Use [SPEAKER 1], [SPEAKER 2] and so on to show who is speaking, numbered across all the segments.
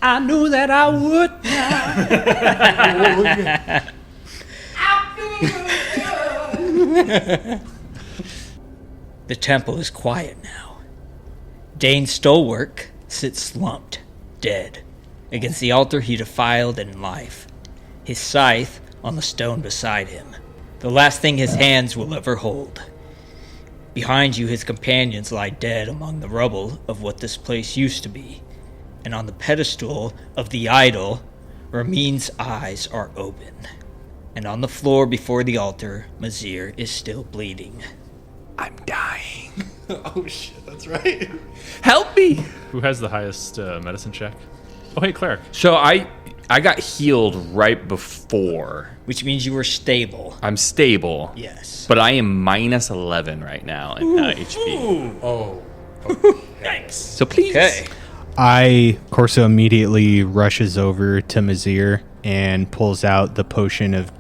[SPEAKER 1] I knew that I would.
[SPEAKER 2] The temple is quiet now. Dane Stolwerk sits slumped, dead, against the altar he defiled in life, his scythe on the stone beside him, the last thing his hands will ever hold. Behind you, his companions lie dead among the rubble of what this place used to be, and on the pedestal of the idol, Ramin's eyes are open, and on the floor before the altar, Mazir is still bleeding.
[SPEAKER 3] I'm dying. Oh shit, that's right. Help me!
[SPEAKER 4] Who has the highest medicine check? Oh, hey, Claire.
[SPEAKER 5] So I got healed right before.
[SPEAKER 2] Which means you were stable.
[SPEAKER 5] I'm stable.
[SPEAKER 2] Yes.
[SPEAKER 5] But I am minus 11 right now in HP.
[SPEAKER 3] Oh.
[SPEAKER 2] Yikes.
[SPEAKER 5] So please.
[SPEAKER 2] Okay.
[SPEAKER 1] Corso immediately rushes over to Mazir and pulls out the potion of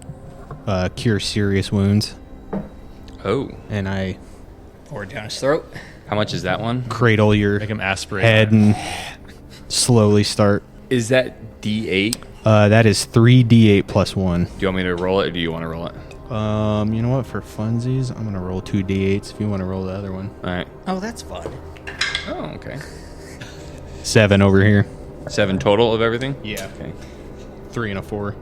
[SPEAKER 1] cure serious wounds.
[SPEAKER 5] Oh.
[SPEAKER 1] And I
[SPEAKER 2] Pour it down his throat.
[SPEAKER 5] How much is that one?
[SPEAKER 1] cradle your
[SPEAKER 4] Make him aspirate.
[SPEAKER 1] head and slowly start.
[SPEAKER 5] Is that D8?
[SPEAKER 1] That is 3d8 plus 1.
[SPEAKER 5] Do you want me to roll it or do you want to roll it?
[SPEAKER 1] You know what? For funsies, I'm gonna roll 2 d8s if you want to roll the other one.
[SPEAKER 5] All right.
[SPEAKER 2] Oh, that's fun.
[SPEAKER 5] Oh, okay.
[SPEAKER 1] 7 over here.
[SPEAKER 5] 7 total of everything?
[SPEAKER 1] Yeah.
[SPEAKER 5] Okay.
[SPEAKER 1] 3 and a 4.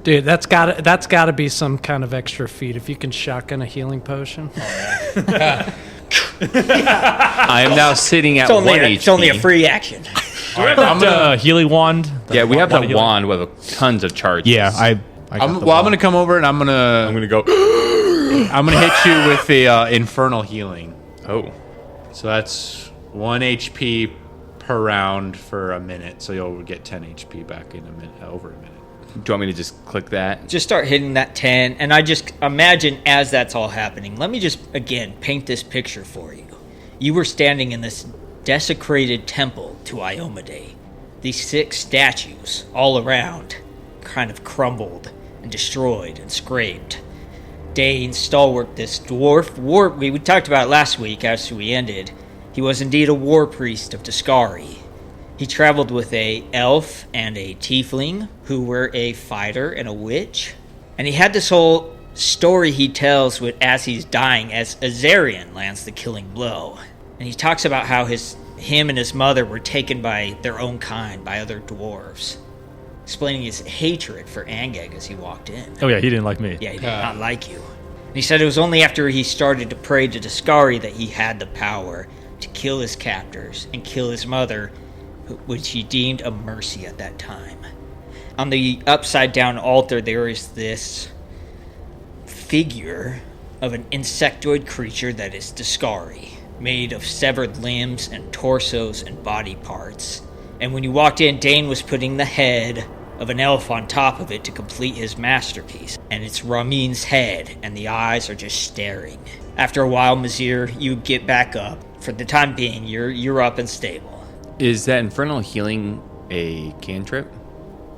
[SPEAKER 6] Dude, that's gotta be some kind of extra feat if you can shotgun a healing potion.
[SPEAKER 5] I am now sitting at
[SPEAKER 2] It's only,
[SPEAKER 5] 1 HP.
[SPEAKER 2] it's only a free action.
[SPEAKER 4] All right, I'm gonna healing wand.
[SPEAKER 5] Yeah, we have the
[SPEAKER 4] healing.
[SPEAKER 5] wand with tons of charges.
[SPEAKER 1] Yeah, I got
[SPEAKER 3] I'm
[SPEAKER 1] the
[SPEAKER 3] gonna come over and I'm gonna
[SPEAKER 5] go.
[SPEAKER 3] I'm gonna hit you with the infernal healing.
[SPEAKER 5] Oh.
[SPEAKER 3] So that's 1 HP per round for a minute. So you'll get 10 HP back in a minute, over a minute.
[SPEAKER 5] Do you want me to just click that?
[SPEAKER 2] Just start hitting that 10, and I just imagine as that's all happening, let me just, again, paint this picture for you. You were standing in this desecrated temple to Iomade. These 6 statues, all around, kind of crumbled and destroyed and scraped. Dane Stalwart, this dwarf war... We talked about it last week after we ended. He was indeed a war priest of Dascari. He traveled with a elf and a tiefling who were a fighter and a witch. And he had this whole story he tells as he's dying as Azarian lands the killing blow. And he talks about how him and his mother were taken by their own kind, by other dwarves. Explaining his hatred for Angeg as he walked in.
[SPEAKER 4] Oh yeah, he didn't like me.
[SPEAKER 2] Yeah, he did not like you. And he said it was only after he started to pray to Dascari that he had the power to kill his captors and kill his mother, which he deemed a mercy at that time. On the upside-down altar, there is this figure of an insectoid creature that is Dascari, made of severed limbs and torsos and body parts. And when you walked in, Dane was putting the head of an elf on top of it to complete his masterpiece. And it's Ramin's head, and the eyes are just staring. After a while, Mazir, you get back up. For the time being, you're up and stable.
[SPEAKER 5] Is that infernal healing a cantrip?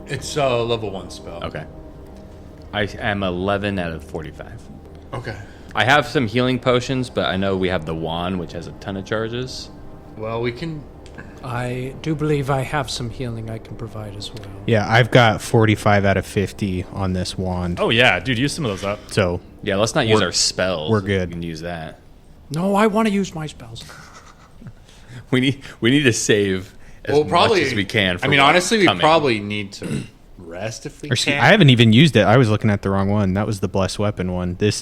[SPEAKER 3] It's a level 1 spell.
[SPEAKER 5] Okay. I am 11 out of 45.
[SPEAKER 3] Okay.
[SPEAKER 5] I have some healing potions, but I know we have the wand, which has a ton of charges.
[SPEAKER 3] Well, we can.
[SPEAKER 6] I do believe I have some healing I can provide as well.
[SPEAKER 1] Yeah, I've got 45 out of 50 on this wand.
[SPEAKER 4] Oh yeah, dude, use some of those up.
[SPEAKER 1] So
[SPEAKER 5] Yeah, let's not use our spells.
[SPEAKER 1] we're good.
[SPEAKER 5] We can use that.
[SPEAKER 6] No, I want to use my spells.
[SPEAKER 5] We need to save as much as we can. For
[SPEAKER 3] I mean,
[SPEAKER 5] what's
[SPEAKER 3] honestly, we
[SPEAKER 5] coming.
[SPEAKER 3] probably need to rest if we can.
[SPEAKER 1] I haven't even used it. I was looking at the wrong one. That was the blessed weapon one. This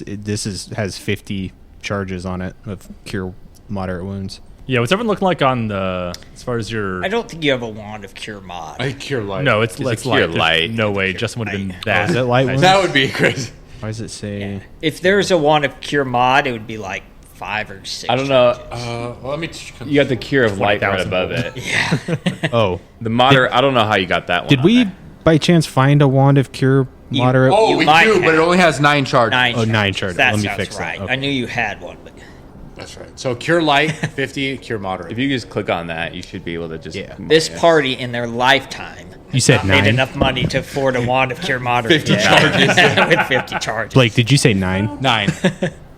[SPEAKER 1] has 50 charges on it of cure moderate wounds.
[SPEAKER 4] Yeah, what's everyone looking like on the as far as your?
[SPEAKER 2] I don't think you have a wand of cure mod.
[SPEAKER 3] I cure light.
[SPEAKER 4] No, it's
[SPEAKER 5] It's a
[SPEAKER 4] light.
[SPEAKER 5] cure
[SPEAKER 4] There's
[SPEAKER 5] light.
[SPEAKER 4] No way, Justin would have been that.
[SPEAKER 1] is it light wounds?
[SPEAKER 3] That would be crazy.
[SPEAKER 1] Why does it say?
[SPEAKER 2] If there's a wand of cure mod, it would be like 5 or 6.
[SPEAKER 5] I don't know.
[SPEAKER 2] charges.
[SPEAKER 3] Well, let me.
[SPEAKER 5] You got the cure of light right
[SPEAKER 4] 20,000
[SPEAKER 5] above it.
[SPEAKER 2] Yeah.
[SPEAKER 1] Oh,
[SPEAKER 5] The moderate. I don't know how you got that one.
[SPEAKER 1] did
[SPEAKER 5] on
[SPEAKER 1] we
[SPEAKER 5] there.
[SPEAKER 1] by chance find a wand of cure moderate?
[SPEAKER 3] Oh,
[SPEAKER 2] You
[SPEAKER 3] we
[SPEAKER 2] might
[SPEAKER 3] do, but it
[SPEAKER 2] have.
[SPEAKER 3] only has 9 charges.
[SPEAKER 2] 9
[SPEAKER 1] Oh, 9
[SPEAKER 2] charges.
[SPEAKER 1] charges.
[SPEAKER 2] That
[SPEAKER 1] Let me
[SPEAKER 2] sounds
[SPEAKER 1] fix that.
[SPEAKER 2] right.
[SPEAKER 1] Okay.
[SPEAKER 2] I knew you had one, but
[SPEAKER 3] That's right. So cure light 50, cure moderate.
[SPEAKER 5] If you just click on that, you should be able to just.
[SPEAKER 1] Yeah.
[SPEAKER 2] this party in their lifetime
[SPEAKER 1] You said
[SPEAKER 2] made
[SPEAKER 1] 9.
[SPEAKER 2] enough money to afford a wand of cure moderate
[SPEAKER 3] 50
[SPEAKER 2] charges with 50 charges.
[SPEAKER 1] Blake, did you say 9?
[SPEAKER 3] 9.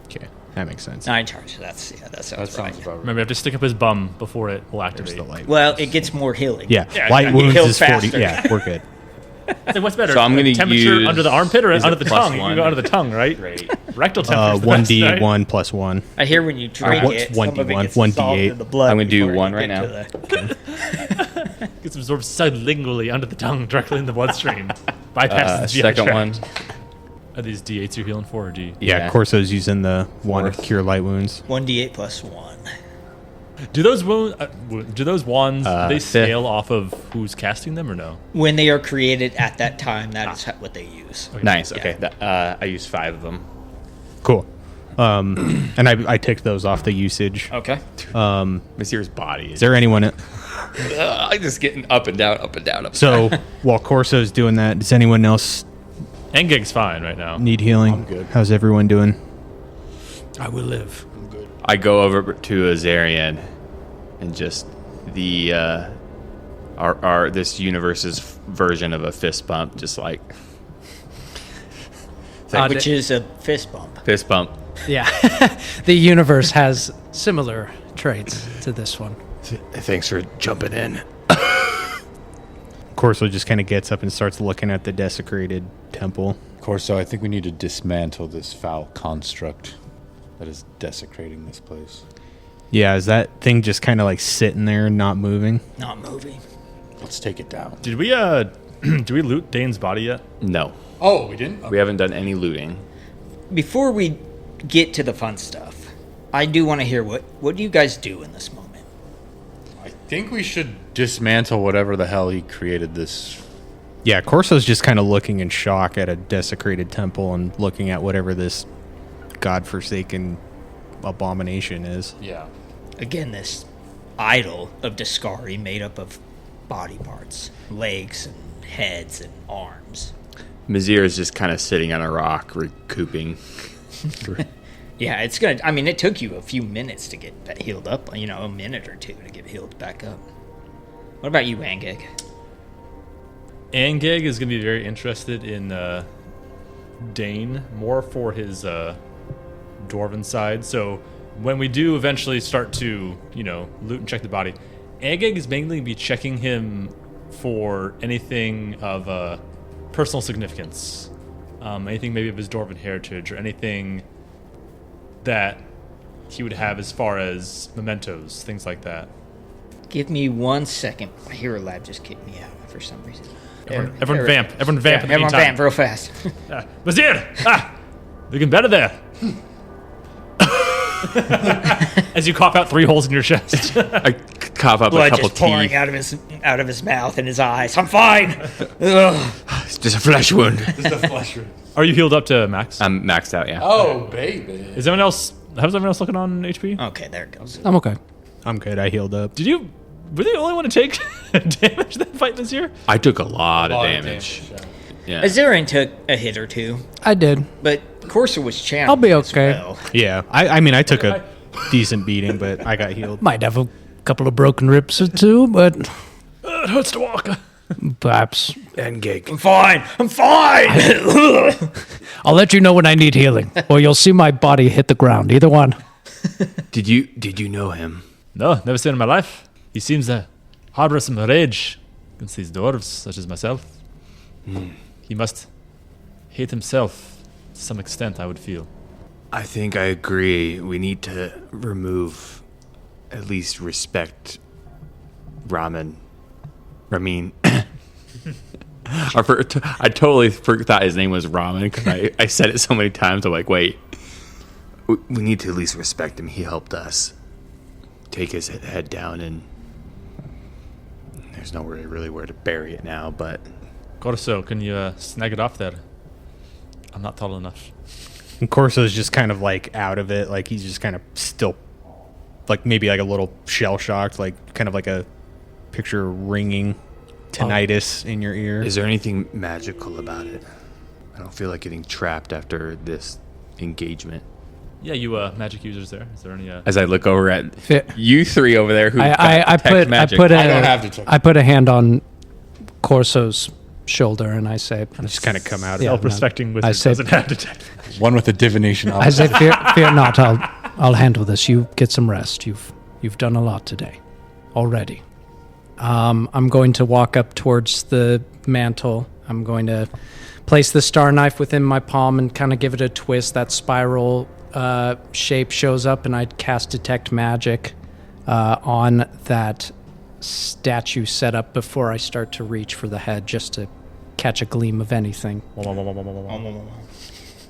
[SPEAKER 1] Okay. That makes sense.
[SPEAKER 2] 9 charges. That sounds right.
[SPEAKER 3] about right.
[SPEAKER 4] Remember, you have to stick up his bum before it will activate.
[SPEAKER 1] There's the light.
[SPEAKER 2] Well, it gets more healing.
[SPEAKER 1] Yeah,
[SPEAKER 4] Yeah,
[SPEAKER 1] light
[SPEAKER 4] he
[SPEAKER 1] wounds
[SPEAKER 2] heals
[SPEAKER 1] is 40.
[SPEAKER 2] faster.
[SPEAKER 1] Yeah, we're good.
[SPEAKER 4] So what's better?
[SPEAKER 5] So I'm gonna
[SPEAKER 4] temperature
[SPEAKER 5] use-
[SPEAKER 4] under the armpit or
[SPEAKER 5] is
[SPEAKER 4] under
[SPEAKER 5] it
[SPEAKER 4] the
[SPEAKER 5] plus
[SPEAKER 4] tongue? You
[SPEAKER 5] one?
[SPEAKER 4] go under the tongue, right?
[SPEAKER 5] Great.
[SPEAKER 4] Rectal temperature.
[SPEAKER 1] 1d1 plus 1.
[SPEAKER 2] I hear when you drink
[SPEAKER 1] what's
[SPEAKER 2] it, some of it
[SPEAKER 1] 1d1,
[SPEAKER 2] gets dissolved
[SPEAKER 1] 1d8.
[SPEAKER 2] in the blood.
[SPEAKER 5] I'm gonna do
[SPEAKER 2] before you
[SPEAKER 5] one
[SPEAKER 2] get
[SPEAKER 5] right now.
[SPEAKER 2] to the-
[SPEAKER 4] Gets absorbed sublingually under the tongue, directly in the bloodstream. Bypasses the GI
[SPEAKER 5] Second
[SPEAKER 4] tract.
[SPEAKER 5] one.
[SPEAKER 4] Are these D8s you're healing for, or D?
[SPEAKER 1] Yeah, Corso's using the one to
[SPEAKER 5] Fourth.
[SPEAKER 1] cure light wounds.
[SPEAKER 2] 1d8 plus 1.
[SPEAKER 4] Do those wands they
[SPEAKER 5] fifth.
[SPEAKER 4] scale off of who's casting them or no?
[SPEAKER 2] When they are created at that time, that is what they use.
[SPEAKER 5] Nice.
[SPEAKER 2] Yeah.
[SPEAKER 5] Okay. I used 5 of them.
[SPEAKER 1] Cool. And I ticked those off the usage.
[SPEAKER 2] Okay.
[SPEAKER 5] Messier's body
[SPEAKER 1] Is there anyone?
[SPEAKER 5] I'm just getting up and down, up and down, up and
[SPEAKER 1] So
[SPEAKER 5] down.
[SPEAKER 1] while Corso's doing that, does anyone else
[SPEAKER 4] Engeg's fine right now.
[SPEAKER 1] need healing?
[SPEAKER 3] I'm good.
[SPEAKER 1] How's everyone doing?
[SPEAKER 6] I will live.
[SPEAKER 5] I go over to Azarian and just the our this universe's version of a fist bump, just like
[SPEAKER 2] Which is a fist bump.
[SPEAKER 5] fist bump.
[SPEAKER 6] Yeah. The universe has similar traits to this one.
[SPEAKER 5] Thanks for jumping in.
[SPEAKER 1] Corso just kind of gets up and starts looking at the desecrated temple.
[SPEAKER 3] Corso, I think we need to dismantle this foul construct that is desecrating this place.
[SPEAKER 1] Yeah, is that thing just kind of like sitting there, not moving?
[SPEAKER 2] Not moving.
[SPEAKER 3] Let's take it down.
[SPEAKER 4] Did we did we loot Dane's body yet?
[SPEAKER 5] No,
[SPEAKER 3] Oh, we didn't?
[SPEAKER 5] we haven't done any looting.
[SPEAKER 2] Before we get to the fun stuff, I do want to hear what do you guys do in this moment?
[SPEAKER 3] I think we should dismantle whatever the hell he created this.
[SPEAKER 1] Yeah, Corso's just kind of looking in shock at a desecrated temple and looking at whatever this godforsaken abomination is.
[SPEAKER 3] Yeah.
[SPEAKER 2] Again, this idol of Discari made up of body parts, legs and heads and arms.
[SPEAKER 5] Messir is just kind of sitting on a rock, recouping.
[SPEAKER 2] Yeah, it's gonna. I mean, it took you a few minutes to get that healed up. You know, a minute or two to get healed back up. What about you, Angeg?
[SPEAKER 4] Angeg is going to be very interested in Dane, more for his dwarven side. So when we do eventually start to, loot and check the body, Angeg is mainly going to be checking him for anything of personal significance. Anything maybe of his dwarven heritage or anything that he would have as far as mementos, things like that.
[SPEAKER 2] Give me 1 second. My hero lab just kicked me out for some reason.
[SPEAKER 4] Everyone vamp. Everyone vamp. in the
[SPEAKER 2] Everyone
[SPEAKER 4] meantime.
[SPEAKER 2] vamp real fast.
[SPEAKER 4] Messir! Looking better there. As you cough out 3 holes in your chest.
[SPEAKER 5] I cough up a
[SPEAKER 2] Blood
[SPEAKER 5] couple
[SPEAKER 2] just pouring
[SPEAKER 5] teeth.
[SPEAKER 2] out of his mouth and his eyes. I'm fine. Ugh.
[SPEAKER 5] It's just a flesh wound.
[SPEAKER 4] Are you healed up to max?
[SPEAKER 5] I'm maxed out, yeah.
[SPEAKER 3] Oh, baby.
[SPEAKER 4] Is everyone else? How's everyone else looking on HP?
[SPEAKER 2] Okay, there it goes.
[SPEAKER 6] I'm okay.
[SPEAKER 1] I'm good. I healed up.
[SPEAKER 4] Did you? Were they the only one to take damage that fight this year?
[SPEAKER 5] I took a lot of damage. Yeah.
[SPEAKER 2] Azarian took a hit or two,
[SPEAKER 6] I did.
[SPEAKER 2] but Corsa was challenged.
[SPEAKER 6] I'll be
[SPEAKER 2] as
[SPEAKER 6] okay.
[SPEAKER 2] well.
[SPEAKER 1] Yeah, I mean, I took a decent beating, but I got healed.
[SPEAKER 6] Might have a couple of broken ribs or two, but
[SPEAKER 4] It hurts to walk.
[SPEAKER 6] perhaps.
[SPEAKER 2] I'm fine. I'm fine.
[SPEAKER 6] I'll let you know when I need healing, or you'll see my body hit the ground. Either one.
[SPEAKER 5] Did you know him?
[SPEAKER 4] No, never seen in my life. He seems to harbor some rage against these dwarves, such as myself. He must hate himself to some extent, I would feel.
[SPEAKER 5] I think I agree. We need to remove, at least respect, Ramin. I totally forgot his name was Ramin because I said it so many times. I'm like, wait, we need to at least respect him. He helped us take his head down, and there's nowhere really where to bury it now. But
[SPEAKER 4] Corso, can you snag it off there? I'm not tall enough.
[SPEAKER 1] And Corso's just kind of like out of it, like he's just kind of still, like maybe like a little shell shocked, like kind of like a picture ringing tinnitus in your ear.
[SPEAKER 5] is there anything magical about it? I don't feel like getting trapped after this engagement.
[SPEAKER 4] Yeah, you magic users there. Is there any?
[SPEAKER 5] As I look over at
[SPEAKER 6] Fit.
[SPEAKER 5] you three over there who
[SPEAKER 6] I
[SPEAKER 5] detect
[SPEAKER 6] put
[SPEAKER 5] magic.
[SPEAKER 6] I put
[SPEAKER 3] I don't have
[SPEAKER 6] a
[SPEAKER 3] detect-
[SPEAKER 6] I put a hand on Corso's shoulder and I say,
[SPEAKER 1] Just kind of come out of
[SPEAKER 6] Yeah.
[SPEAKER 1] it.
[SPEAKER 4] Self-respecting wizard
[SPEAKER 6] I say-
[SPEAKER 4] doesn't have detect.
[SPEAKER 7] One with a divination.
[SPEAKER 6] I say, fear not. I'll handle this. You get some rest. You've done a lot today, already. I'm going to walk up towards the mantle. I'm going to place the star knife within my palm and kind of give it a twist. That spiral shape shows up, and I cast detect magic on that statue set up before I start to reach for the head, just to catch a gleam of anything.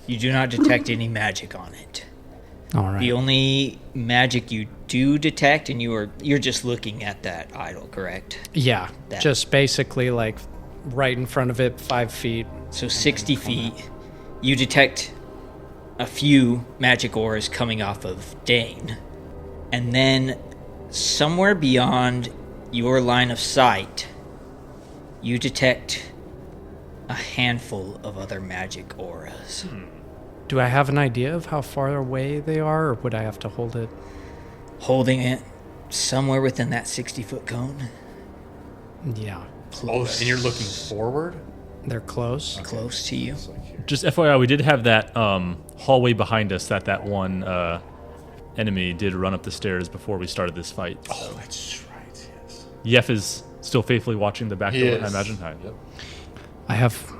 [SPEAKER 2] You do not detect any magic on it.
[SPEAKER 6] All right.
[SPEAKER 2] The only magic you do detect, and you're just looking at that idol, correct?
[SPEAKER 6] Yeah,
[SPEAKER 2] That.
[SPEAKER 6] just basically like right in front of it, 5 feet.
[SPEAKER 2] So 60 feet, you detect a few magic auras coming off of Dane. And then somewhere beyond your line of sight, you detect a handful of other magic auras.
[SPEAKER 6] Do I have an idea of how far away they are, or would I have to hold it?
[SPEAKER 2] Holding it somewhere within that 60-foot cone.
[SPEAKER 6] Yeah,
[SPEAKER 2] Close.
[SPEAKER 4] And you're looking forward?
[SPEAKER 6] they're close.
[SPEAKER 2] Close to you.
[SPEAKER 4] Just FYI, we did have that hallway behind us that one enemy did run up the stairs before we started this fight.
[SPEAKER 7] Oh, that's right. Yes.
[SPEAKER 4] Yef is still faithfully watching the back
[SPEAKER 7] He
[SPEAKER 4] door,
[SPEAKER 7] is.
[SPEAKER 4] I imagine.
[SPEAKER 7] Yep.
[SPEAKER 6] I have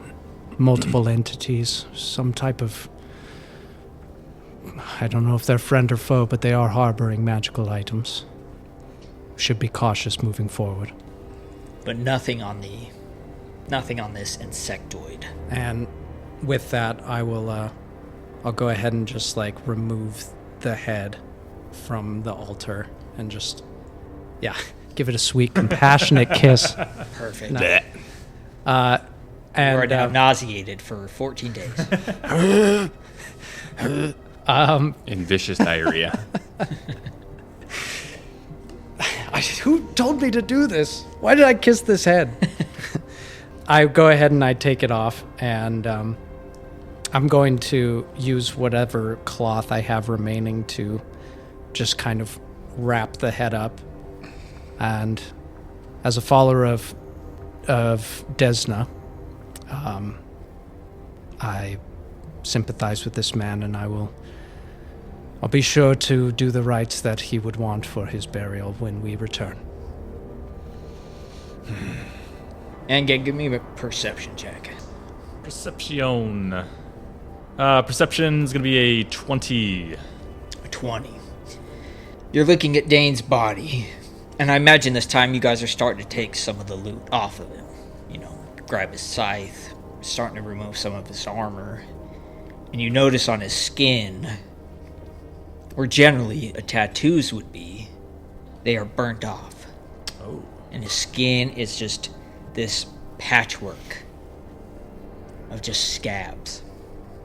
[SPEAKER 6] multiple entities, some type of... I don't know if they're friend or foe, but they are harboring magical items. Should be cautious moving forward.
[SPEAKER 2] But nothing on this insectoid.
[SPEAKER 6] And with that, I'll go ahead and just like remove the head from the altar and just, give it a sweet, compassionate kiss.
[SPEAKER 2] Perfect.
[SPEAKER 6] No.
[SPEAKER 2] You are
[SPEAKER 6] And
[SPEAKER 2] now nauseated for 14 days.
[SPEAKER 5] In vicious diarrhea.
[SPEAKER 6] who told me to do this? Why did I kiss this head? I go ahead and I take it off, and I'm going to use whatever cloth I have remaining to just kind of wrap the head up. And as a follower of Desna, I sympathize with this man, and I'll be sure to do the rites that he would want for his burial when we return.
[SPEAKER 2] And give me a perception check.
[SPEAKER 4] Perception. Perception is going to be a 20.
[SPEAKER 2] 20. You're looking at Dane's body, and I imagine this time you guys are starting to take some of the loot off of him. Grab his scythe, starting to remove some of his armor, and you notice on his skin, where generally tattoos would be, they are burnt off.
[SPEAKER 4] Oh.
[SPEAKER 2] And his skin is just this patchwork of just scabs.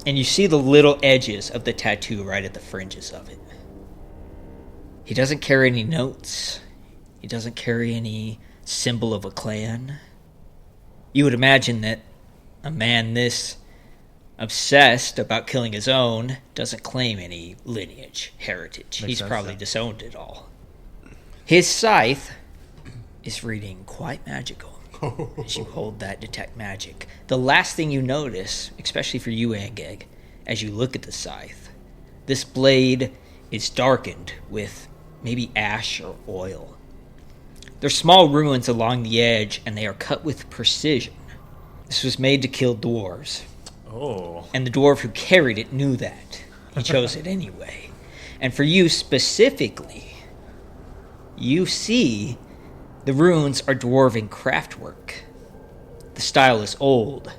[SPEAKER 2] And you see the little edges of the tattoo right at the fringes of it. He doesn't carry any notes. He doesn't carry any symbol of a clan. You would imagine that a man this obsessed about killing his own doesn't claim any lineage, heritage. He's
[SPEAKER 4] sense,
[SPEAKER 2] probably
[SPEAKER 4] yeah.
[SPEAKER 2] disowned it all. His scythe is reading quite magical as you hold that detect magic. The last thing you notice, especially for you, Angeg, as you look at the scythe, this blade is darkened with maybe ash or oil. There's small ruins along the edge, and they are cut with precision. This was made to kill dwarves.
[SPEAKER 4] Oh.
[SPEAKER 2] And the dwarf who carried it knew that. He chose it anyway. And for you specifically, you see the runes are dwarven craftwork. The style is old.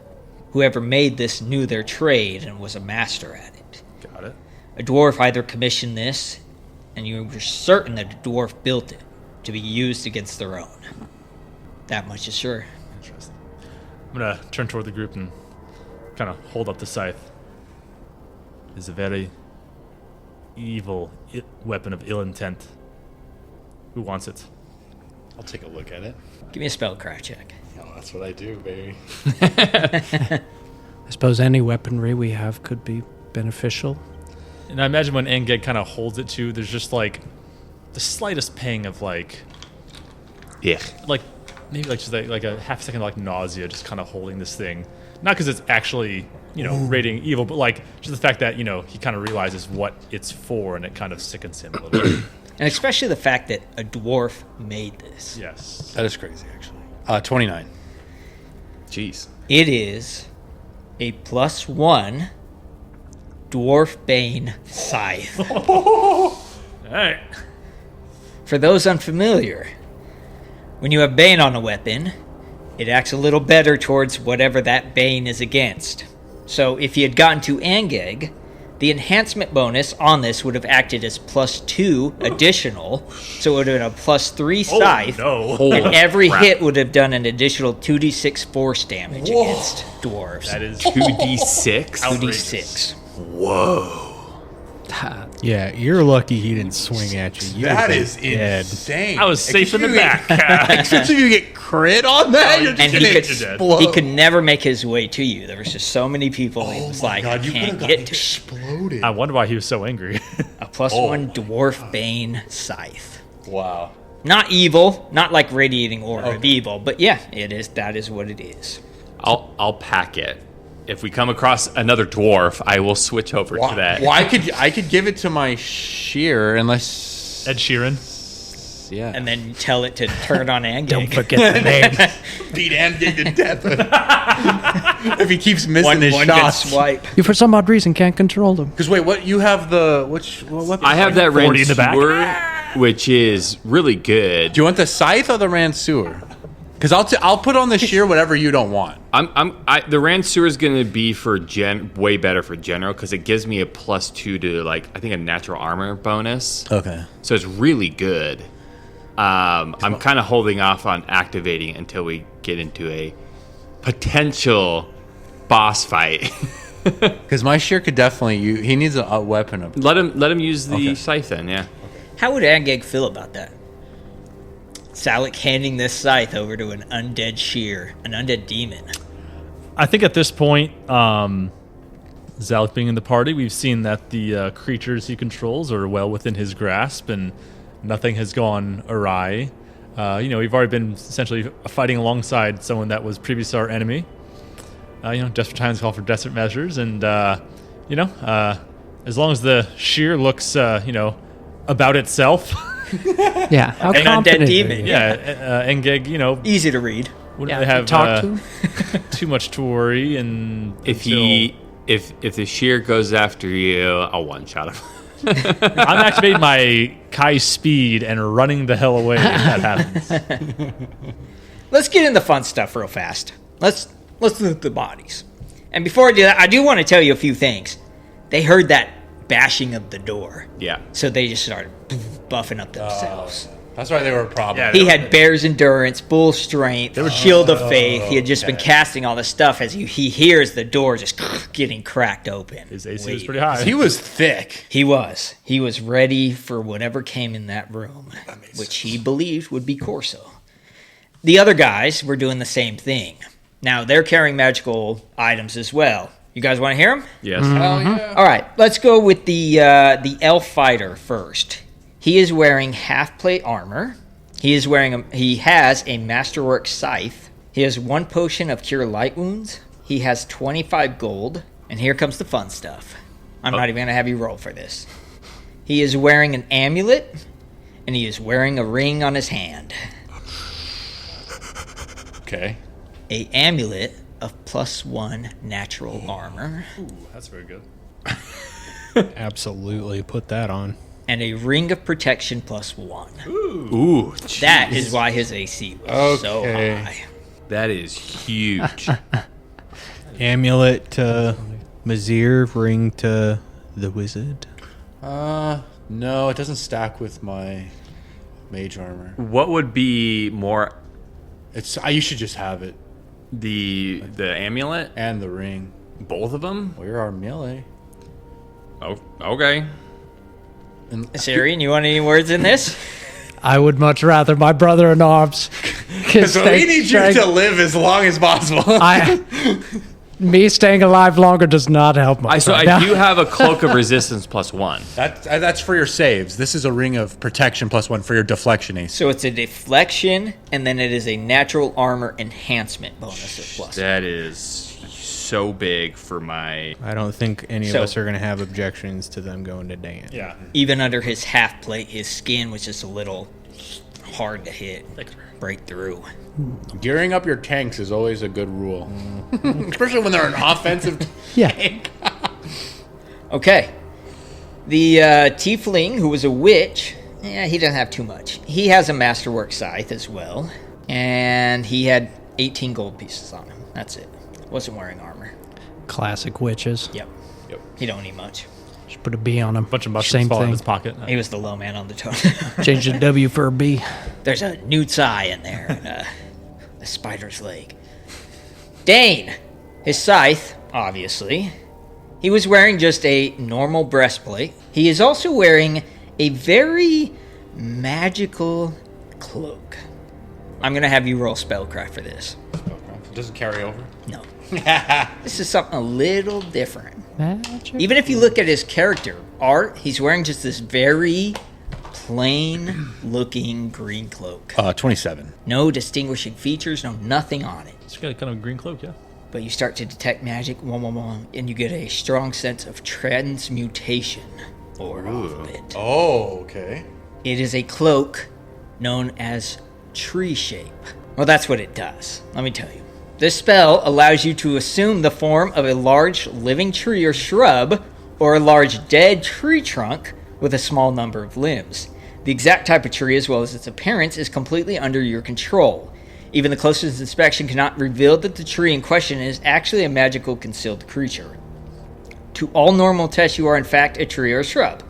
[SPEAKER 2] Whoever made this knew their trade and was a master at it.
[SPEAKER 4] Got it.
[SPEAKER 2] A dwarf either commissioned this, and you were certain that a dwarf built it to be used against their own. That much is sure.
[SPEAKER 4] Interesting. I'm going to turn toward the group and kind of hold up the scythe. It's a very evil weapon of ill intent. Who wants it?
[SPEAKER 7] I'll take a look at it.
[SPEAKER 2] Give me a spellcraft check.
[SPEAKER 7] Oh, that's what I do, baby.
[SPEAKER 6] I suppose any weaponry we have could be beneficial.
[SPEAKER 4] And I imagine when Angeg kind of holds it too, there's just like the slightest pang of like
[SPEAKER 5] Yeah.
[SPEAKER 4] maybe like just like a half second like nausea, just kind of holding this thing. Not because it's actually radiating evil, but like just the fact that he kind of realizes what it's for, and it kind of sickens him a little bit.
[SPEAKER 2] And especially the fact that a dwarf made this.
[SPEAKER 4] Yes.
[SPEAKER 7] That is crazy, actually. 29.
[SPEAKER 5] Jeez.
[SPEAKER 2] It is a +1 dwarf bane scythe.
[SPEAKER 4] All right.
[SPEAKER 2] For those unfamiliar, when you have bane on a weapon, it acts a little better towards whatever that bane is against. So if you had gotten to Angeg, the enhancement bonus on this would have acted as +2 additional, so it would have been a +3 scythe.
[SPEAKER 4] No.
[SPEAKER 2] And every hit would have done an additional 2d6 force damage against dwarves.
[SPEAKER 4] That is
[SPEAKER 5] 2d6.
[SPEAKER 2] 2d6.
[SPEAKER 5] Whoa.
[SPEAKER 1] Yeah, you're lucky he didn't swing at you.
[SPEAKER 7] That
[SPEAKER 1] You'd
[SPEAKER 7] is
[SPEAKER 1] be dead.
[SPEAKER 7] insane.
[SPEAKER 4] I was safe in the back.
[SPEAKER 7] Especially if you get crit on that, you're just
[SPEAKER 2] And
[SPEAKER 7] gonna
[SPEAKER 2] he
[SPEAKER 7] explode.
[SPEAKER 2] could never make his way to you. There was just so many people. He was like, I
[SPEAKER 7] you
[SPEAKER 2] can't
[SPEAKER 7] could've
[SPEAKER 2] get
[SPEAKER 7] gotten
[SPEAKER 2] to
[SPEAKER 7] exploded.
[SPEAKER 4] I wonder why he was so angry.
[SPEAKER 2] a +1 dwarf bane scythe.
[SPEAKER 7] Wow.
[SPEAKER 2] Not evil, not like radiating aura of evil, but yeah, it is. That is what it is.
[SPEAKER 5] I'll pack it. If we come across another dwarf, I will switch over to that.
[SPEAKER 7] Well, I could give it to my shear unless
[SPEAKER 4] Ed Sheeran.
[SPEAKER 7] yeah.
[SPEAKER 2] And then you tell it to turn on Angeg.
[SPEAKER 6] Don't forget the name.
[SPEAKER 7] beat Andy to death if he keeps missing
[SPEAKER 2] one
[SPEAKER 7] his
[SPEAKER 2] good
[SPEAKER 7] shots.
[SPEAKER 2] swipe.
[SPEAKER 6] You, for some odd reason, can't control them.
[SPEAKER 7] Because wait, what you have the what weapon?
[SPEAKER 5] I have that
[SPEAKER 4] 40 in the back.
[SPEAKER 5] Ransuer, which is really good.
[SPEAKER 7] Do you want the scythe or the Ransuer? Because I'll put on the shear whatever you don't want.
[SPEAKER 5] The Ransuer is going to be for way better for general because it gives me a +2 to I think a natural armor bonus.
[SPEAKER 7] Okay.
[SPEAKER 5] So it's really good. I'm kind of holding off on activating it until we get into a potential boss fight.
[SPEAKER 7] Because my shear could definitely he needs a weapon of.
[SPEAKER 5] Let him use the
[SPEAKER 7] Okay.
[SPEAKER 5] scythe then. Yeah.
[SPEAKER 2] How would Angeg feel about that? Salik handing this scythe over to an undead shear, an undead demon.
[SPEAKER 4] I think at this point, Zalek being in the party, we've seen that the creatures he controls are well within his grasp, and nothing has gone awry. We've already been essentially fighting alongside someone that was previously our enemy. Desperate times call for desperate measures, and as long as the shear looks, about itself.
[SPEAKER 6] Yeah, how
[SPEAKER 2] An
[SPEAKER 6] confident
[SPEAKER 2] undead
[SPEAKER 6] are you?
[SPEAKER 2] demon.
[SPEAKER 4] Yeah, Engeg,
[SPEAKER 2] Easy to read.
[SPEAKER 4] wouldn't
[SPEAKER 6] Yeah,
[SPEAKER 4] really have
[SPEAKER 6] talk to him.
[SPEAKER 4] too much to worry. And
[SPEAKER 5] If the shear goes after you, I'll one shot him.
[SPEAKER 4] I'm activating my Kai speed and running the hell away if that happens.
[SPEAKER 2] Let's get into fun stuff real fast. Let's look at the bodies. And before I do that, I do want to tell you a few things. They heard that bashing of the door,
[SPEAKER 5] Yeah.
[SPEAKER 2] so they just started buffing up themselves.
[SPEAKER 7] That's why they were a problem.
[SPEAKER 4] Yeah,
[SPEAKER 2] He had bear's endurance, bull strength, shield of faith. He had just been casting all this stuff as he hears the door just getting cracked open.
[SPEAKER 4] His AC was pretty high.
[SPEAKER 7] He was thick.
[SPEAKER 2] He was. He was ready for whatever came in that room, which he believed would be Corso. The other guys were doing the same thing. Now, they're carrying magical items as well. You guys want to hear them?
[SPEAKER 5] Yes.
[SPEAKER 7] Hell yeah.
[SPEAKER 2] All right, let's go with the elf fighter first. He is wearing half plate armor. He has a masterwork scythe. He has 1 potion of cure light wounds. He has 25 gold. And here comes the fun stuff. I'm not even going to have you roll for this. He is wearing an amulet, and he is wearing a ring on his hand.
[SPEAKER 7] Okay.
[SPEAKER 2] A amulet of +1 natural armor.
[SPEAKER 4] Ooh, that's very good.
[SPEAKER 1] Absolutely, put that on.
[SPEAKER 2] And a ring of protection +1.
[SPEAKER 5] Ooh,
[SPEAKER 2] That is why his AC was so
[SPEAKER 7] Okay.
[SPEAKER 2] high.
[SPEAKER 5] that is huge.
[SPEAKER 1] Amulet to Mazir, ring to the wizard.
[SPEAKER 7] No, it doesn't stack with my mage armor.
[SPEAKER 5] What would be more
[SPEAKER 7] You should just have it
[SPEAKER 5] the amulet?
[SPEAKER 7] and the ring.
[SPEAKER 5] Both of them?
[SPEAKER 7] Where are melee?
[SPEAKER 5] Oh, okay.
[SPEAKER 7] And
[SPEAKER 2] Syrian, you want any words in this?
[SPEAKER 6] I would much rather my brother in arms.
[SPEAKER 7] so we need you to live as long as possible.
[SPEAKER 6] Me staying alive longer does not help much.
[SPEAKER 5] So
[SPEAKER 6] right
[SPEAKER 5] I
[SPEAKER 6] now.
[SPEAKER 5] do have a cloak of resistance +1.
[SPEAKER 7] That's for your saves. This is a ring of protection +1 for your deflection ace.
[SPEAKER 2] So it's a deflection, and then it is a natural armor enhancement bonus of plus.
[SPEAKER 5] That is so big for my.
[SPEAKER 1] I don't think any of
[SPEAKER 2] So-
[SPEAKER 1] us are going to have objections to them going to Dan.
[SPEAKER 4] Yeah.
[SPEAKER 2] Even under his half plate, his skin was just a little hard to hit, break through.
[SPEAKER 7] Gearing up your tanks is always a good rule, especially when they're an offensive.
[SPEAKER 6] Yeah.
[SPEAKER 2] Okay. The tiefling, who was a witch, he doesn't have too much. He has a masterwork scythe as well, and he had 18 gold pieces on him. That's it. Wasn't wearing armor.
[SPEAKER 6] Classic witches.
[SPEAKER 2] Yep. He don't need much.
[SPEAKER 6] Just put a B on him.
[SPEAKER 4] Bunch of mushrooms
[SPEAKER 6] Same
[SPEAKER 4] fall in
[SPEAKER 6] thing.
[SPEAKER 4] his pocket.
[SPEAKER 2] He was the low man on the totem.
[SPEAKER 6] Change the W for a B.
[SPEAKER 2] There's a newt's eye in there and a spider's leg. Dane, his scythe, obviously. He was wearing just a normal breastplate. He is also wearing a very magical cloak. I'm going to have you roll spellcraft for this.
[SPEAKER 7] Does it carry over?
[SPEAKER 2] No. This is something a little different.
[SPEAKER 6] Magic.
[SPEAKER 2] Even if you look at his character art, he's wearing just this very plain looking green cloak.
[SPEAKER 7] 27.
[SPEAKER 2] No distinguishing features, no nothing on it.
[SPEAKER 4] It's got a kind of green cloak, yeah.
[SPEAKER 2] But you start to detect magic, and you get a strong sense of transmutation or of it.
[SPEAKER 7] Oh, okay.
[SPEAKER 2] It is a cloak known as tree shape. Well, that's what it does. Let me tell you. This spell allows you to assume the form of a large living tree or shrub, or a large dead tree trunk with a small number of limbs. The exact type of tree, as well as its appearance, is completely under your control. Even the closest inspection cannot reveal that the tree in question is actually a magical concealed creature. To all normal tests, you are in fact a tree or a shrub,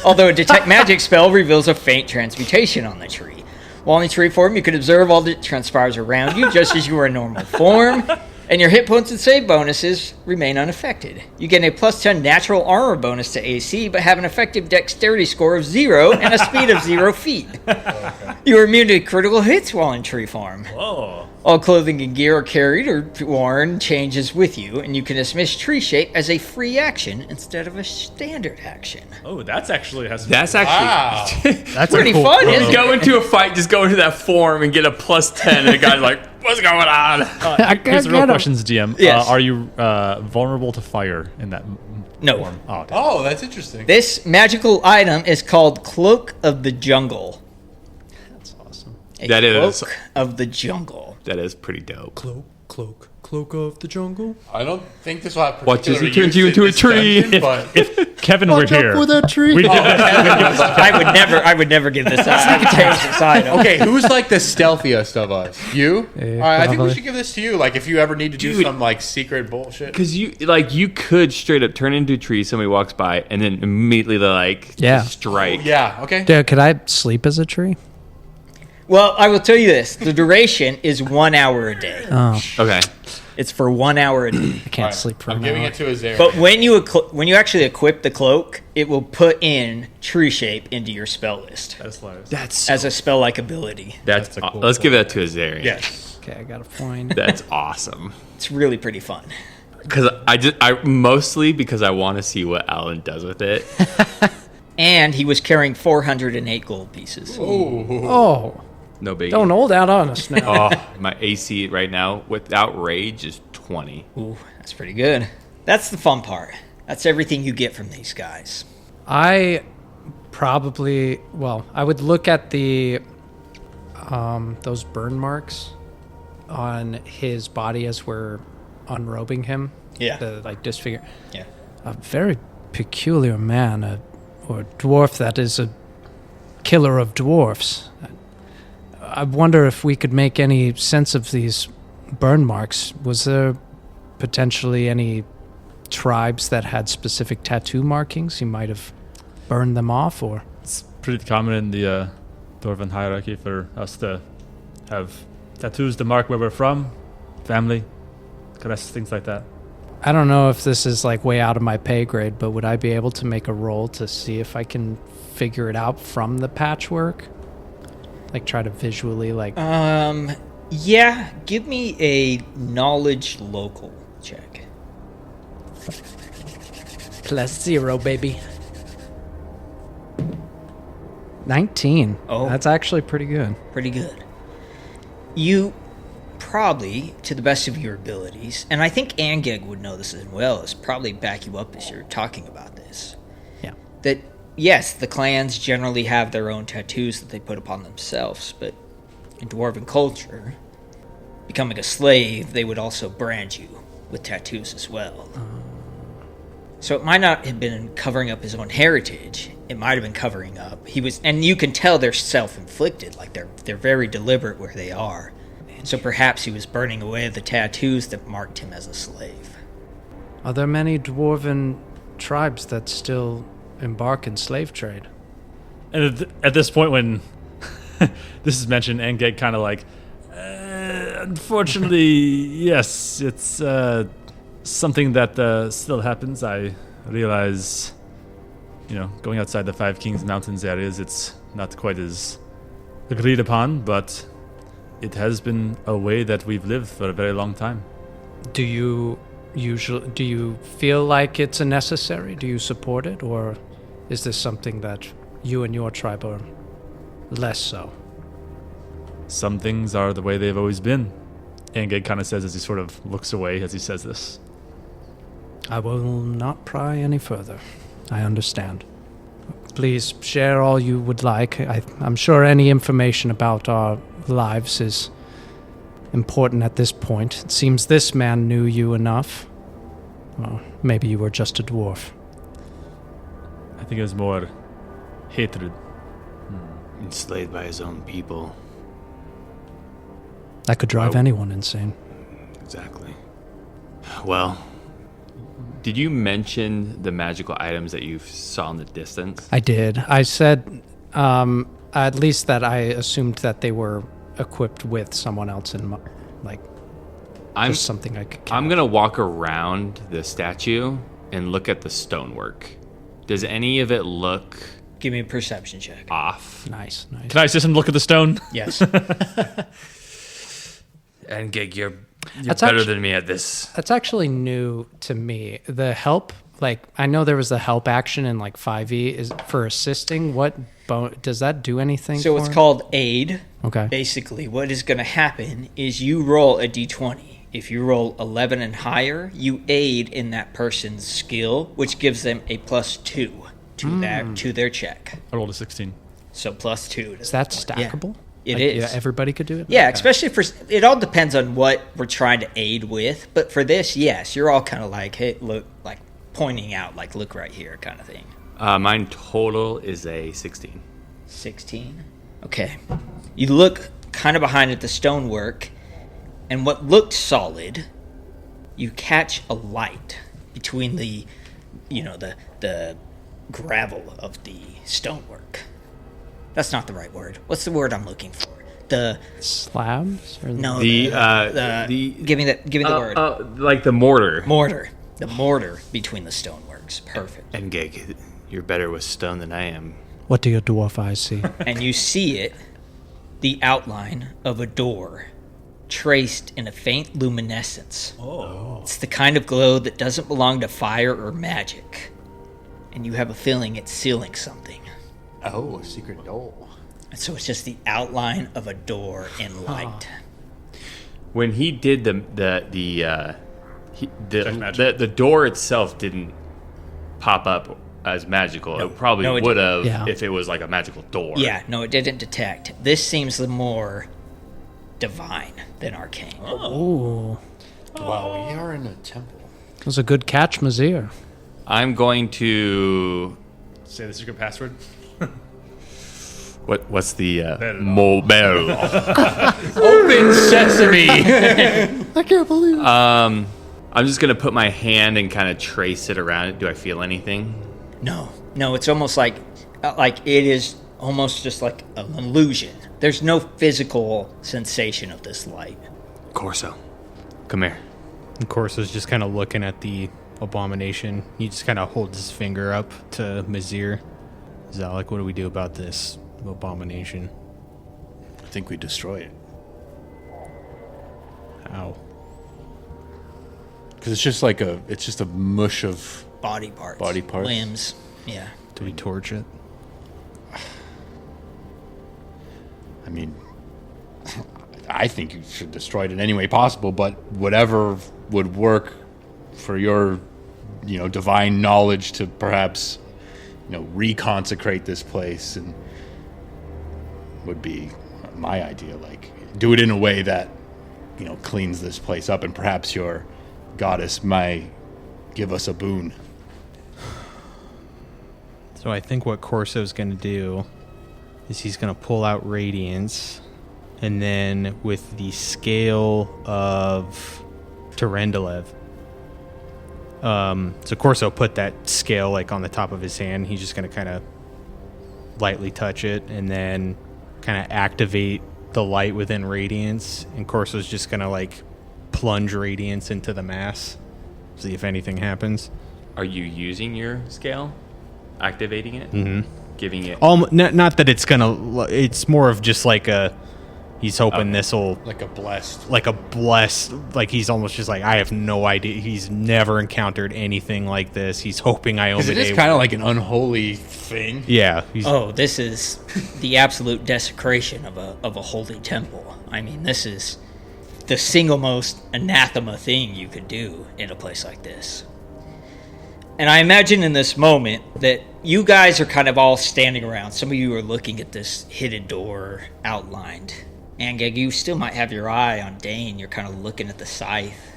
[SPEAKER 2] although a detect magic spell reveals a faint transmutation on the tree. While in tree form, you can observe all that transpires around you, just as you are in normal form, and your hit points and save bonuses remain unaffected. You get a +10 natural armor bonus to AC, but have an effective dexterity score of 0 and a speed of 0 feet. You are immune to critical hits while in tree form.
[SPEAKER 4] Oh.
[SPEAKER 2] All clothing and gear are carried or worn changes with you, and you can dismiss tree shape as a free action instead of a standard action.
[SPEAKER 4] Oh, that's actually has.
[SPEAKER 5] That's actually.
[SPEAKER 1] That's
[SPEAKER 2] Pretty
[SPEAKER 1] a cool
[SPEAKER 2] fun,
[SPEAKER 1] cloak.
[SPEAKER 2] isn't it?
[SPEAKER 5] Go into a fight, just go into that form and get a +10, and the guy's like, "What's going on?"
[SPEAKER 6] I can't
[SPEAKER 4] Here's the real
[SPEAKER 6] get 'em.
[SPEAKER 4] questions, DM.
[SPEAKER 2] Yes.
[SPEAKER 4] Are you vulnerable to fire in that
[SPEAKER 2] No.
[SPEAKER 4] form? Oh, okay.
[SPEAKER 7] Oh, that's interesting.
[SPEAKER 2] This magical item is called Cloak of the Jungle.
[SPEAKER 6] That's awesome.
[SPEAKER 2] A
[SPEAKER 5] That is-
[SPEAKER 2] Cloak of the Jungle.
[SPEAKER 5] That is pretty dope.
[SPEAKER 1] Cloak of the jungle.
[SPEAKER 7] I don't think this will have
[SPEAKER 5] Watch as he
[SPEAKER 7] particular
[SPEAKER 5] turns you
[SPEAKER 7] use
[SPEAKER 5] into
[SPEAKER 7] in
[SPEAKER 5] a
[SPEAKER 7] this
[SPEAKER 5] tree.
[SPEAKER 7] dungeon, but
[SPEAKER 4] Kevin were here.
[SPEAKER 1] with that tree.
[SPEAKER 4] We'd give this-
[SPEAKER 2] I would never give this up. I could change this item.
[SPEAKER 7] okay, who's like the stealthiest of us? You?
[SPEAKER 6] Yeah,
[SPEAKER 7] All right, I think we
[SPEAKER 6] probably.
[SPEAKER 7] should give this to you. Like, if you ever need to do
[SPEAKER 5] Dude.
[SPEAKER 7] some like secret bullshit.
[SPEAKER 5] Because you could straight up turn into a tree, somebody walks by, and then immediately they
[SPEAKER 6] Yeah.
[SPEAKER 5] strike.
[SPEAKER 7] Yeah. Okay.
[SPEAKER 6] Dude, could I sleep as a tree?
[SPEAKER 2] Well, I will tell you this. The duration is 1 hour a day.
[SPEAKER 6] Oh,
[SPEAKER 5] Okay.
[SPEAKER 2] It's for 1 hour a day.
[SPEAKER 6] I can't sleep for
[SPEAKER 7] I'm
[SPEAKER 6] an
[SPEAKER 7] giving
[SPEAKER 6] hour.
[SPEAKER 7] it to Azarian.
[SPEAKER 2] But when you actually equip the cloak, it will put in tree shape into your spell list
[SPEAKER 4] That's hilarious.
[SPEAKER 5] That's
[SPEAKER 2] as a spell-like ability.
[SPEAKER 5] that's
[SPEAKER 4] a cool
[SPEAKER 5] let's give that to Azarian.
[SPEAKER 7] yes.
[SPEAKER 6] Okay, I got a point.
[SPEAKER 5] That's awesome.
[SPEAKER 2] It's really pretty fun.
[SPEAKER 5] Because I mostly because I want to see what Alan does with it.
[SPEAKER 2] And he was carrying 408 gold pieces.
[SPEAKER 6] Oh,
[SPEAKER 5] No big.
[SPEAKER 6] don't hold out on us now.
[SPEAKER 5] Oh, my AC right now without rage is 20.
[SPEAKER 2] Ooh, that's pretty good. That's the fun part. That's everything you get from these guys.
[SPEAKER 6] I probably, I would look at the those burn marks on his body as we're unrobing him.
[SPEAKER 2] Yeah.
[SPEAKER 6] The disfigure.
[SPEAKER 2] Yeah.
[SPEAKER 6] A very peculiar man, or dwarf that is a killer of dwarfs. I wonder if we could make any sense of these burn marks. Was there potentially any tribes that had specific tattoo markings? You might have burned them off, or
[SPEAKER 4] It's pretty common in the Dwarven hierarchy for us to have tattoos to mark where we're from, family, crests, things like that.
[SPEAKER 6] I don't know if this is way out of my pay grade, but would I be able to make a roll to see if I can figure it out from the patchwork? Try to visually
[SPEAKER 2] Yeah, give me a knowledge local check.
[SPEAKER 6] +0, baby. 19.
[SPEAKER 2] Oh.
[SPEAKER 6] That's actually pretty good.
[SPEAKER 2] Pretty good. You probably, to the best of your abilities, and I think Angeg would know this as well, is probably back you up as you're talking about this.
[SPEAKER 6] Yeah.
[SPEAKER 2] That, yes, the clans generally have their own tattoos that they put upon themselves, but in dwarven culture, becoming a slave, they would also brand you with tattoos as well. So it might not have been covering up his own heritage. It might have been covering up. And you can tell they're self-inflicted, like they're very deliberate where they are. So perhaps he was burning away the tattoos that marked him as a slave.
[SPEAKER 6] Are there many dwarven tribes that still embark in slave trade?
[SPEAKER 4] And at this point, when this is mentioned, Angeg kind of like, unfortunately, yes, it's something that still happens. I realize, going outside the Five Kings Mountains areas, it's not quite as agreed upon, but it has been a way that we've lived for a very long time.
[SPEAKER 6] Do you feel like it's a necessary? Do you support it, or is this something that you and your tribe are less so?
[SPEAKER 4] Some things are the way they've always been. Angeg kind of says as he sort of looks away as he says this.
[SPEAKER 6] I will not pry any further. I understand. Please share all you would like. I'm sure any information about our lives is important at this point. It seems this man knew you enough. Well, maybe you were just a dwarf.
[SPEAKER 4] I think it was more hatred.
[SPEAKER 5] Enslaved by his own people.
[SPEAKER 6] That could drive anyone insane.
[SPEAKER 5] Exactly. Well, did you mention the magical items that you saw in the distance?
[SPEAKER 6] I did. I said, at least that I assumed that they were equipped with someone else in, just something I could count.
[SPEAKER 5] I'm going to walk around the statue and look at the stonework. Does any of it look
[SPEAKER 2] Give me a perception check.
[SPEAKER 5] off?
[SPEAKER 6] Nice.
[SPEAKER 4] Can I assist him look at the stone?
[SPEAKER 2] Yes.
[SPEAKER 5] And Gig, you're
[SPEAKER 6] That's
[SPEAKER 5] better
[SPEAKER 6] actu-
[SPEAKER 5] than me at this.
[SPEAKER 6] That's actually new to me. The help, I know there was the help action in 5e is for assisting. What does that do anything?
[SPEAKER 2] So
[SPEAKER 6] for
[SPEAKER 2] it's
[SPEAKER 6] it?
[SPEAKER 2] called aid.
[SPEAKER 6] Okay.
[SPEAKER 2] Basically, what is going to happen is you roll a d20. If you roll 11 and higher, you aid in that person's skill, which gives them a +2 to their check.
[SPEAKER 4] I rolled a 16.
[SPEAKER 2] So +2.
[SPEAKER 6] Is that stackable?
[SPEAKER 2] It is.
[SPEAKER 6] Yeah, everybody could do it.
[SPEAKER 2] Yeah,
[SPEAKER 6] Okay.
[SPEAKER 2] especially it all depends on what we're trying to aid with. But for this, yes, you're all kind of hey, look, pointing out, look right here kind of thing.
[SPEAKER 5] Mine total is a 16.
[SPEAKER 2] 16. Okay. You look kind of behind at the stonework, and what looked solid, you catch a light between the gravel of the stonework. That's not the right word. What's the word I'm looking for? The
[SPEAKER 6] slabs? Or
[SPEAKER 2] no. Give me the word.
[SPEAKER 5] Like the mortar.
[SPEAKER 2] Mortar. The mortar between the stoneworks. Perfect.
[SPEAKER 5] And Gig, you're better with stone than I am.
[SPEAKER 6] What do your dwarf eyes see?
[SPEAKER 2] And you see it, the outline of a door, traced in a faint luminescence. Oh. It's the kind of glow that doesn't belong to fire or magic. And you have a feeling it's sealing something.
[SPEAKER 7] Oh, a secret door.
[SPEAKER 2] And so it's just the outline of a door in light.
[SPEAKER 5] When he did the door itself didn't pop up as magical. It probably would have if it was like a magical door.
[SPEAKER 2] Yeah, no, it didn't detect. This seems the more divine than arcane.
[SPEAKER 6] Oh.
[SPEAKER 7] Wow, we are in a temple.
[SPEAKER 6] That was a good catch, Mazir.
[SPEAKER 5] I'm going to
[SPEAKER 4] Say the secret password.
[SPEAKER 5] what's the mobile?
[SPEAKER 7] Open sesame.
[SPEAKER 6] I can't believe it.
[SPEAKER 5] I'm just gonna put my hand and kind of trace it around it. Do I feel anything?
[SPEAKER 2] No, it's almost like it is almost just like an illusion. There's no physical sensation of this light.
[SPEAKER 5] Corso, come here.
[SPEAKER 1] And Corso's just kind of looking at the abomination. He just kind of holds his finger up to Mazir. Zalek, what do we do about this abomination?
[SPEAKER 7] I think we destroy it.
[SPEAKER 1] How?
[SPEAKER 7] Because it's just like it's just a mush of
[SPEAKER 2] Body parts. Limbs. Yeah.
[SPEAKER 1] Do we torch it?
[SPEAKER 7] I mean, I think you should destroy it in any way possible, but whatever would work for your, divine knowledge to perhaps, reconsecrate this place and would be my idea. Like, do it in a way that, cleans this place up, and perhaps your goddess might give us a boon.
[SPEAKER 1] So I think what Corso's going to do is he's going to pull out Radiance, and then with the scale of Terendelev. So Corso put that scale like on the top of his hand. He's just going to kind of lightly touch it and then kind of activate the light within Radiance. And Corso's just going to like plunge Radiance into the mass, see if anything happens.
[SPEAKER 5] Are you using your scale? Activating it?
[SPEAKER 1] Mm-hmm.
[SPEAKER 5] Giving it...
[SPEAKER 1] Not that it's gonna... It's more of just like a... He's hoping this'll...
[SPEAKER 7] Like a blessed...
[SPEAKER 1] Like he's almost just like, I have no idea. He's never encountered anything like this. He's hoping Iomade...
[SPEAKER 7] Because it is kind of like an unholy thing.
[SPEAKER 1] Yeah.
[SPEAKER 2] This is the absolute desecration of a holy temple. I mean, this is the single most anathema thing you could do in a place like this. And I imagine in this moment that you guys are kind of all standing around. Some of you are looking at this hidden door outlined. Angeg, you still might have your eye on Dane. You're kind of looking at the scythe.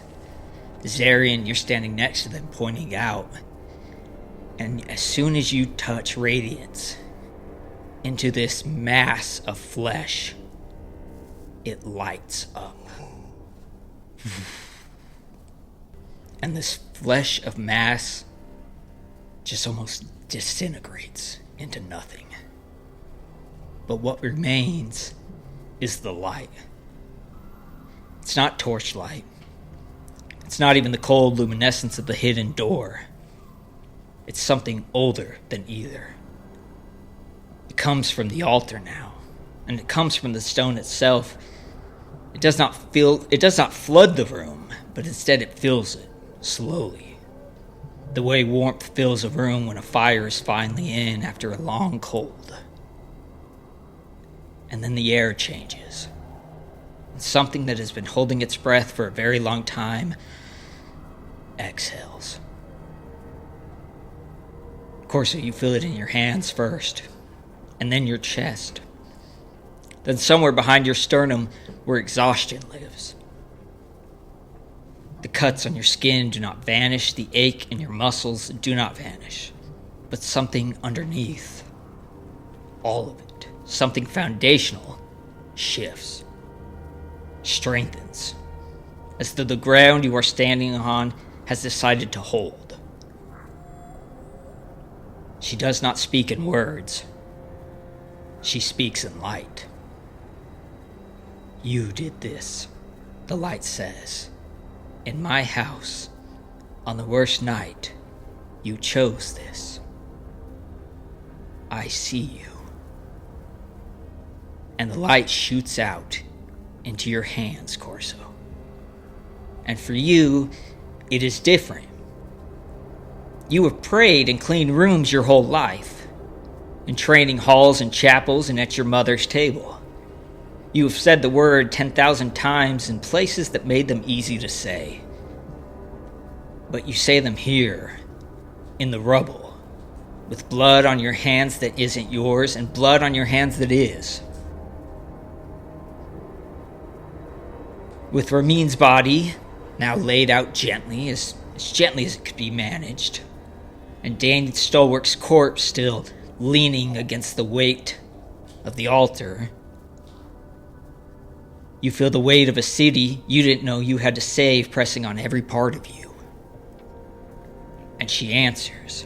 [SPEAKER 2] Zarian, you're standing next to them, pointing out. And as soon as you touch Radiance into this mass of flesh, it lights up. And this flesh of mass just almost disintegrates into nothing. But what remains is the light. It's not torchlight. It's not even the cold luminescence of the hidden door. It's something older than either. It comes from the altar now, and it comes from the stone itself. It does not flood the room, but instead it fills it slowly. The way warmth fills a room when a fire is finally in after a long cold. And then the air changes. And something that has been holding its breath for a very long time exhales. Of course, you feel it in your hands first, and then your chest. Then somewhere behind your sternum where exhaustion lives. The cuts on your skin do not vanish, the ache in your muscles do not vanish, but something underneath, all of it, something foundational, shifts, strengthens, as though the ground you are standing on has decided to hold. She does not speak in words, she speaks in light. You did this, the light says. In my house, on the worst night, you chose this. I see you. And the light shoots out into your hands, Corso. And for you, it is different. You have prayed and cleaned rooms your whole life, in training halls and chapels and at your mother's table. You have said the word 10,000 times in places that made them easy to say. But you say them here, in the rubble, with blood on your hands that isn't yours and blood on your hands that is. With Ramin's body now laid out gently as it could be managed, and Dane Stolwerk's corpse still leaning against the weight of the altar, you feel the weight of a city you didn't know you had to save pressing on every part of you. And she answers.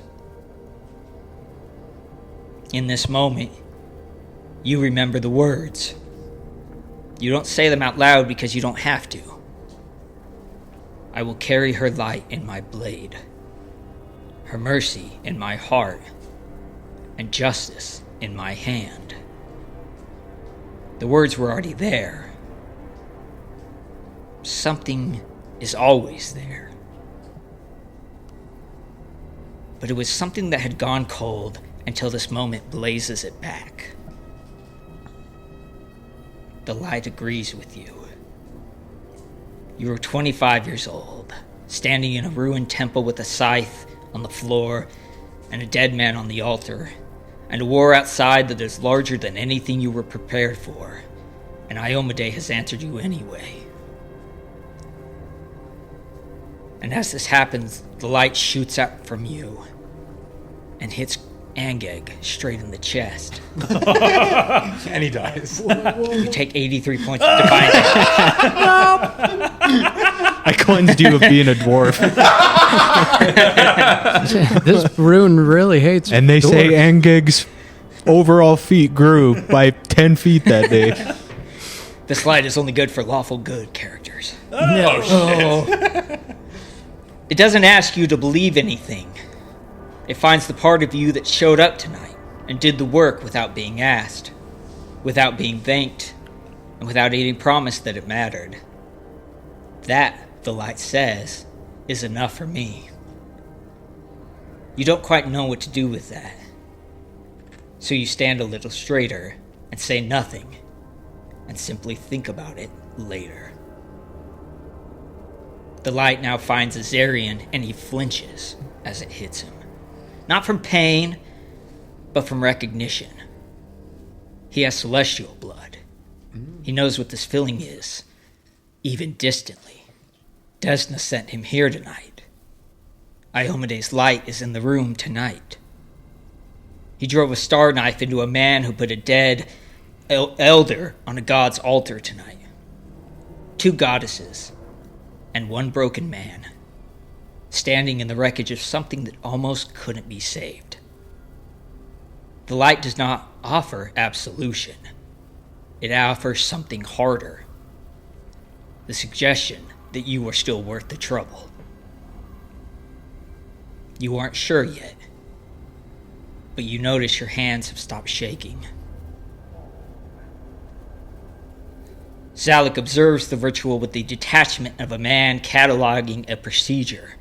[SPEAKER 2] In this moment, you remember the words. You don't say them out loud because you don't have to. I will carry her light in my blade, her mercy in my heart, and justice in my hand. The words were already there. Something is always there. but it was something that had gone cold until this moment blazes it back. The light agrees with you. You are 25 years old, standing in a ruined temple with a scythe on the floor and a dead man on the altar, and a war outside that is larger than anything you were prepared for, and Iomade has answered you anyway. And as this happens, the light shoots out from you and hits Angeg straight in the chest.
[SPEAKER 7] And he dies.
[SPEAKER 2] You take 83 points of divine damage.
[SPEAKER 1] I cleansed you of being a dwarf.
[SPEAKER 6] This rune really hates.
[SPEAKER 1] And they say
[SPEAKER 6] dwarves.
[SPEAKER 1] Angeg's overall feet grew by 10 feet that day.
[SPEAKER 2] This light is only good for lawful good characters. It doesn't ask you to believe anything. It finds the part of you that showed up tonight and did the work without being asked, without being thanked, and without any promise that it mattered. That, the light says, is enough for me. You don't quite know what to do with that. So you stand a little straighter and say nothing, and simply think about it later. The light now finds Azarian, and he flinches as it hits him. Not from pain, but from recognition. He has celestial blood. He knows what this feeling is, even distantly. Desna sent him here tonight. Iomade's light is in the room tonight. He drove a star knife into a man who put a dead elder on a god's altar tonight. 2 goddesses and 1 broken man, standing in the wreckage of something that almost couldn't be saved. The light does not offer absolution. It offers something harder. The suggestion that you are still worth the trouble. You aren't sure yet, but you notice your hands have stopped shaking. Zalek observes the ritual with the detachment of a man cataloging a procedure.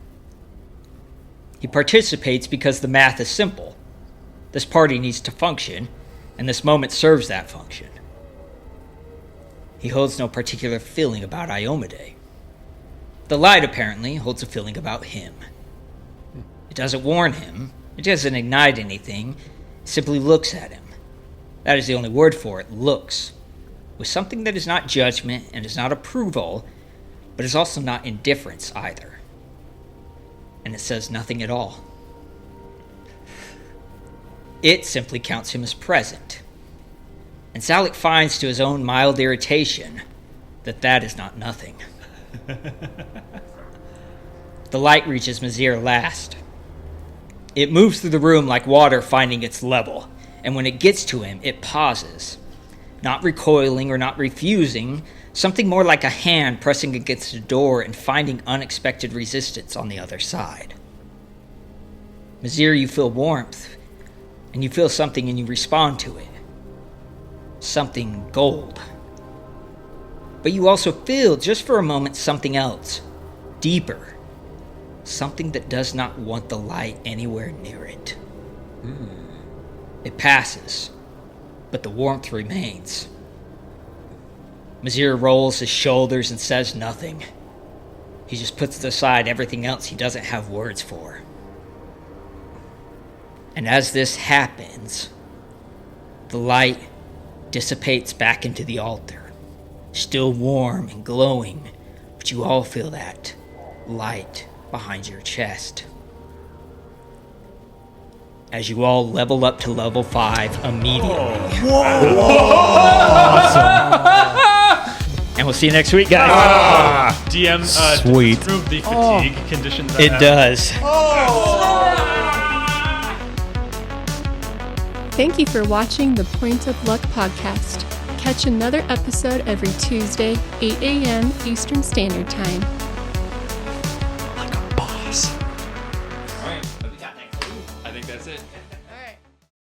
[SPEAKER 2] He participates because the math is simple. This party needs to function, and this moment serves that function. He holds no particular feeling about Iomade. The light, apparently, holds a feeling about him. It doesn't warn him. It doesn't ignite anything. It simply looks at him. That is the only word for it, looks. With something that is not judgment and is not approval, but is also not indifference either. And it says nothing at all. It simply counts him as present. And Zalek finds to his own mild irritation that that is not nothing. The light reaches Mazir last. It moves through the room like water finding its level, and when it gets to him, it pauses. Not recoiling or not refusing, something more like a hand pressing against a door and finding unexpected resistance on the other side. Mazir, you feel warmth, and you feel something and you respond to it. Something gold. But you also feel, just for a moment, something else, deeper. Something that does not want the light anywhere near it. It passes, but the warmth remains. Mazir rolls his shoulders and says nothing. He just puts aside everything else he doesn't have words for. And as this happens, the light dissipates back into the altar, still warm and glowing, but you all feel that light behind your chest. As you all level up to level 5 immediately. Awesome. And we'll see you next week, guys.
[SPEAKER 4] DM,
[SPEAKER 1] Sweet.
[SPEAKER 4] does this remove the fatigue condition that I
[SPEAKER 2] It
[SPEAKER 4] have?
[SPEAKER 2] does.
[SPEAKER 8] Thank you for watching the Point of Luck podcast. Catch another episode every Tuesday, 8 a.m. Eastern Standard Time.